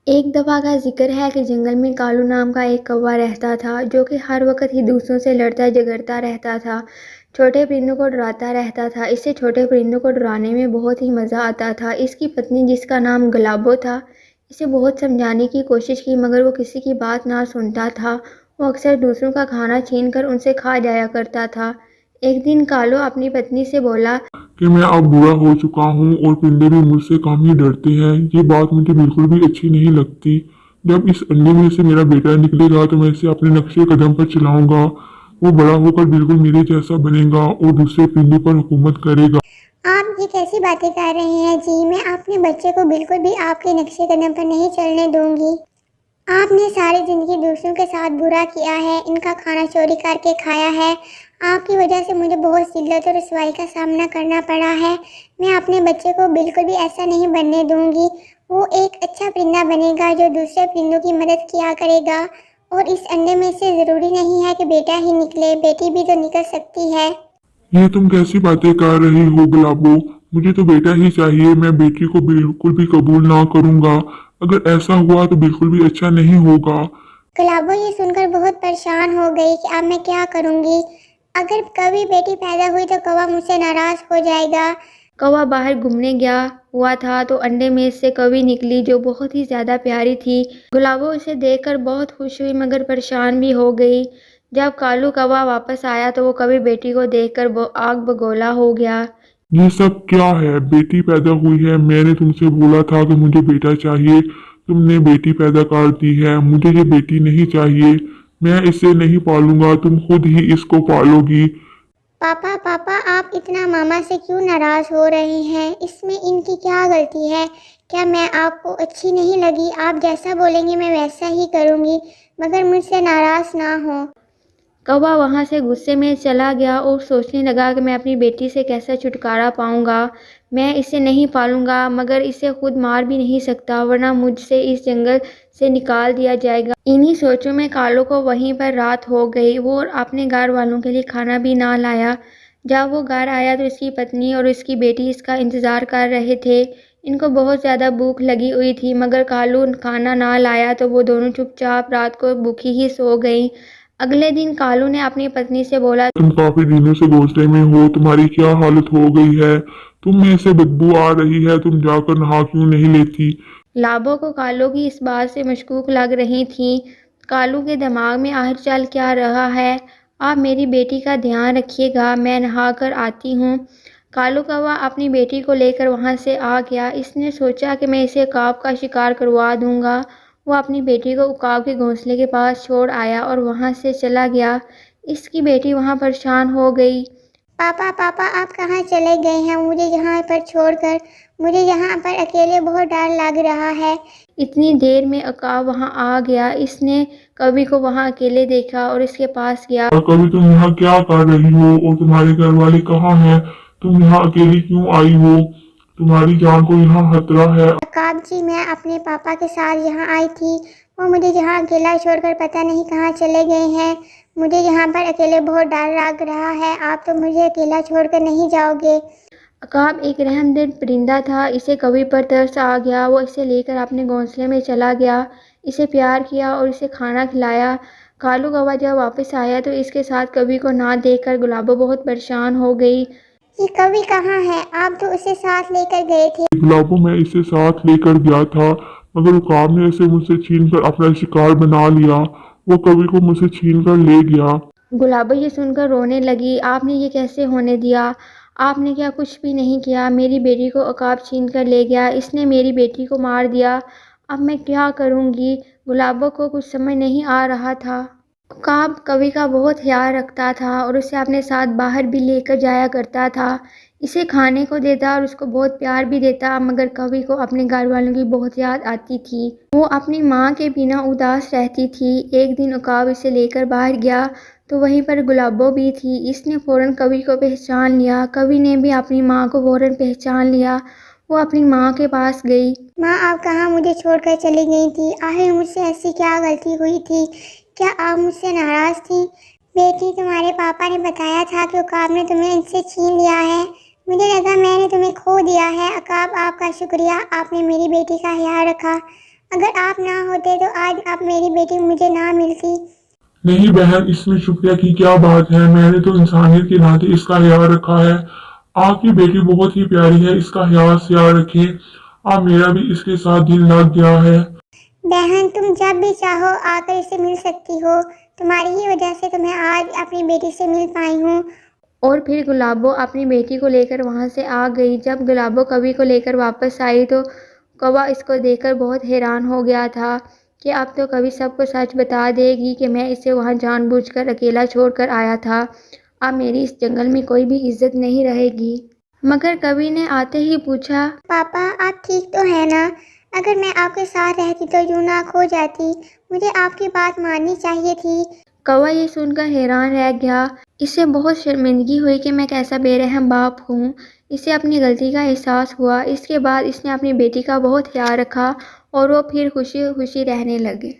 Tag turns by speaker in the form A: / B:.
A: एक दफ़ा का ज़िक्र है कि जंगल में कालू नाम का एक कौवा रहता था जो कि हर वक्त ही दूसरों से लड़ता झगड़ता रहता था। छोटे परिंदों को डराता रहता था। इससे छोटे परिंदों को डराने में बहुत ही मज़ा आता था। इसकी पत्नी, जिसका नाम गुलाबो था, इसे बहुत समझाने की कोशिश की मगर वो किसी की बात ना सुनता था। वो अक्सर दूसरों का खाना छीन कर उनसे खा जाया करता था। एक दिन कालू अपनी पत्नी से बोला
B: कि मैं अब बूढ़ा हो चुका हूँ और पिंडे भी मुझसे कम ही डरते हैं। ये बात मुझे बिल्कुल भी अच्छी नहीं लगती। जब इस अंडे में से मेरा बेटा निकलेगा तो मैं इसे अपने नक्शे कदम पर चलाऊंगा। वो बड़ा होकर बिल्कुल मेरे जैसा बनेगा और दूसरे पिंडों पर हुकूमत करेगा।
C: आप ये कैसी बातें कर रहे हैं जी। मैं अपने बच्चे को बिल्कुल भी आपके नक्शे कदम पर नहीं चलने दूंगी। आपने सारी जिंदगी दूसरों के साथ बुरा किया है, इनका खाना चोरी करके खाया है। आपकी वजह से मुझे बहुत जिल्लत और रुसवाई का सामना करना पड़ा है। मैं अपने बच्चे को बिल्कुल भी ऐसा नहीं बनने दूंगी। वो एक अच्छा परिंदा बनेगा जो दूसरे परिंदों की मदद किया करेगा। और इस अंडे में से ज़रूरी नहीं है कि बेटा ही निकले, बेटी भी तो निकल सकती है।
B: ये तुम कैसी बातें कर रही हो गुलाबो? मुझे तो बेटा ही चाहिए। मैं बेटी को बिल्कुल भी कबूल ना करूंगा। अगर ऐसा हुआ तो बिल्कुल भी अच्छा नहीं होगा।
C: गुलाबो ये सुनकर बहुत परेशान हो गई कि अब मैं क्या करूंगी। अगर कभी बेटी पैदा हुई तो कौवा मुझसे नाराज हो जाएगा।
A: कौवा बाहर घूमने गया हुआ था तो अंडे में से कौवी निकली जो बहुत ही ज़्यादा प्यारी थी। गुलाबो उसे देखकर बहुत खुश हुई मगर परेशान भी हो गई। जब कालू कौवा वापस आया तो वो कौवी बेटी को देखकर आग बगोला हो गया।
B: ये सब क्या है? बेटी पैदा हुई है। मैंने तुमसे बोला था कि मुझे बेटा चाहिए। तुमने बेटी पैदा कर दी है। मुझे ये बेटी नहीं चाहिए। मैं इसे नहीं पालूंगा। तुम खुद ही इसको पालोगी।
C: पापा पापा, आप इतना मामा से क्यों नाराज हो रहे हैं? इसमें इनकी क्या गलती है? क्या मैं आपको अच्छी नहीं लगी? आप जैसा बोलेंगे मैं वैसा ही करूँगी, मगर मुझसे नाराज ना हो।
A: कौवा वहाँ से गुस्से में चला गया और सोचने लगा कि मैं अपनी बेटी से कैसे छुटकारा पाऊंगा। मैं इसे नहीं पालूंगा मगर इसे खुद मार भी नहीं सकता वरना मुझसे इस जंगल से निकाल दिया जाएगा। इन्हीं सोचों में कालू को वहीं पर रात हो गई। वो अपने घर वालों के लिए खाना भी ना लाया। जब वो घर आया तो इसकी पत्नी और इसकी बेटी इसका इंतज़ार कर रहे थे। इनको बहुत ज़्यादा भूख लगी हुई थी मगर कालू खाना ना लाया तो वो दोनों चुपचाप रात को भूखी ही सो गईं। अगले दिन कालू ने अपनी पत्नी से बोला,
B: तुम काफी दिनों से घोंसले में हो। तुम्हारी क्या हालत हो गई है? तुम में से बदबू आ रही है। तुम जाकर नहा क्यों नहीं लेती?
A: लाबो को कालू की इस बात से मशकूक लग रही थी। कालू के दिमाग में आखिर चल क्या रहा है। आप मेरी बेटी का ध्यान रखिएगा, मैं नहा कर आती हूँ। कालू कौवा अपनी बेटी को लेकर वहाँ से आ गया। इसने सोचा कि मैं इसे उकाब का शिकार करवा दूंगा। वो अपनी बेटी को उकाब के घोंसले के पास छोड़ आया और वहाँ से चला गया। इसकी बेटी वहाँ परेशान हो गई।
C: पापा पापा, आप कहाँ चले गए हैं मुझे यहाँ पर छोड़कर? मुझे यहाँ पर अकेले बहुत डर लग रहा है।
A: इतनी देर में उकाब वहाँ आ गया। इसने कवि को वहाँ अकेले देखा और इसके पास गया।
B: और कभी तुम यहाँ क्या कर रही हो? और तुम्हारे घर वाले कहाँ हैं? तुम यहाँ अकेली क्यों आई हो? तुम्हारी जान को यहाँ खतरा है।
C: अकाब जी, मैं अपने पापा के साथ यहाँ आई थी। वो मुझे यहाँ अकेला छोड़कर पता नहीं कहाँ चले गए हैं। मुझे यहाँ पर अकेले बहुत डर लग रहा है। आप तो मुझे अकेला छोड़कर नहीं जाओगे।
A: अकाब एक रहमदिल परिंदा था। इसे कवि पर तरस आ गया। वो इसे लेकर अपने घोंसले में चला गया। इसे प्यार किया और इसे खाना खिलाया। कालू कौवा जब वापस आया तो इसके साथ कवि को ना देखकर गुलाबो बहुत परेशान हो गई।
C: ये कवि कहाँ है? आप तो उसे साथ लेकर गए थे।
B: गुलाबों में इसे साथ लेकर गया था मगर उकाब ने इसे मुझसे छीन कर अपना शिकार बना लिया। वो कवि को मुझसे छीन कर ले गया।
A: गुलाबो ये सुनकर रोने लगी। आपने ये कैसे होने दिया? आपने क्या कुछ भी नहीं किया। मेरी बेटी को उकाब छीन कर ले गया। इसने मेरी बेटी को मार दिया। अब मैं क्या करूँगी? गुलाबो को कुछ समझ नहीं आ रहा था। उकाब कवि का बहुत ख्याल रखता था और उसे अपने साथ बाहर भी लेकर जाया करता था। इसे खाने को देता और उसको बहुत प्यार भी देता मगर कवि को अपने घर वालों की बहुत याद आती थी। वो अपनी माँ के बिना उदास रहती थी। एक दिन उकाब इसे लेकर बाहर गया तो वहीं पर गुलाबो भी थी। इसने फ़ौरन कवि को पहचान लिया। कवि ने भी अपनी माँ को फ़ौरन पहचान लिया। वो अपनी माँ के पास गई।
C: माँ, आप कहाँ मुझे छोड़कर चली गई थी? आखिर मुझसे ऐसी क्या गलती हुई थी? क्या आप मुझसे नाराज थी? बेटी, तुम्हारे पापा ने बताया था कि उकाब ने तुम्हें इनसे छीन लिया है। मुझे लगा मैंने तुम्हें खो दिया है। अकाब, आपका शुक्रिया, आपने मेरी बेटी का ख्याल रखा। अगर आप ना होते तो आज आप मेरी बेटी मुझे ना मिलती।
B: नहीं बहन, इसमें शुक्रिया की क्या बात है, मैंने तो इंसानियत के नाते इसका ख्याल रखा है। आपकी बेटी बहुत ही प्यारी है, इसका ख्याल रखें। अब मेरा भी इसके साथ दिल लग गया है।
C: बहन तुम जब भी चाहो आकर इससे मिल सकती हो, तुम्हारी ही वजह से तो मैं आज अपनी बेटी से मिल पाई हूँ।
A: और फिर गुलाबो अपनी बेटी को लेकर वहाँ से आ गई। जब गुलाबो कवि को लेकर वापस आई तो कौवा इसको देखकर बहुत हैरान हो गया था कि अब तो कवि सबको सच बता देगी कि मैं इसे वहाँ जानबूझकर अकेला छोड़कर आया था। अब मेरी इस जंगल में कोई भी इज्जत नहीं रहेगी। मगर कवि ने आते ही पूछा,
C: पापा आप ठीक तो है ना? अगर मैं आपके साथ रहती तो यूं ना खो जाती। मुझे आपकी बात माननी चाहिए थी।
A: कौवा ये सुनकर हैरान रह गया। इसे बहुत शर्मिंदगी हुई कि मैं कैसा बेरहम बाप हूँ। इसे अपनी गलती का एहसास हुआ। इसके बाद इसने अपनी बेटी का बहुत ख्याल रखा और वो फिर खुशी खुशी रहने लगे।